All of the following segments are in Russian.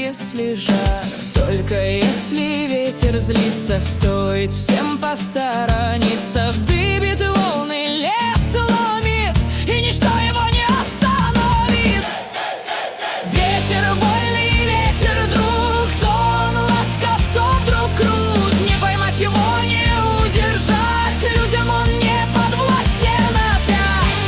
если жар. Только если ветер злится, стоит всем посторониться. Вздыбит волны, лес ломит, и ничто его не остановит. Ветер вольный, ветер друг, то он ласков, то вдруг крут. Не поймать его, не удержать, людям он не подвластен опять.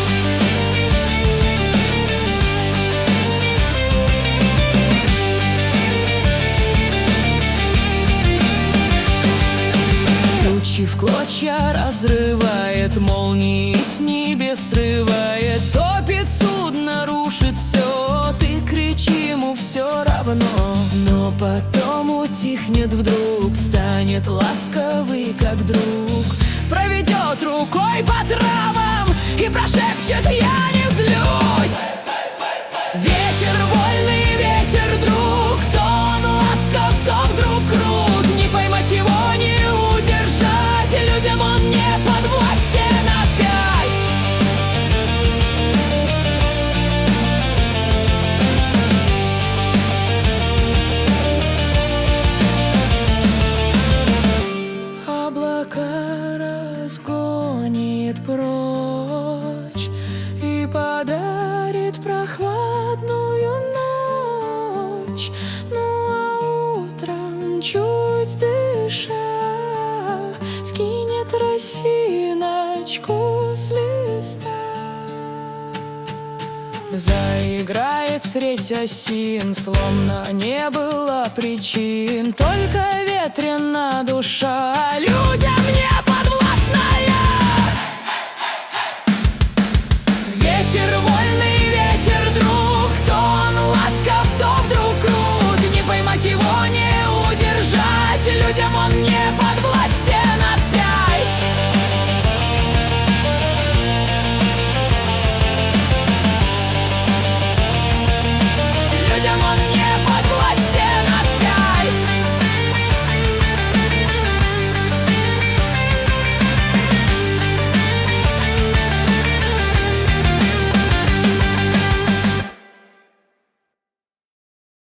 Тучи в клочья разрывает, молнии с небес срывает, топит судно, рушит все. Ты кричи ему все равно, но потом утихнет вдруг, станет ласковый, как друг. Проведет рукой по травам и прошепчет: я не злюсь. Ветер вольный, ветер друг, то он ласков, то вдруг крут. Не поймать его, не удержать, людям он не подвластен опять. Облака разгонит прочь и подарит прохладную ночь. Ну а утром, чуть дыша, скинет росиночку с листа. Заиграет средь осин, словно не было причин, только ветрена душа людям не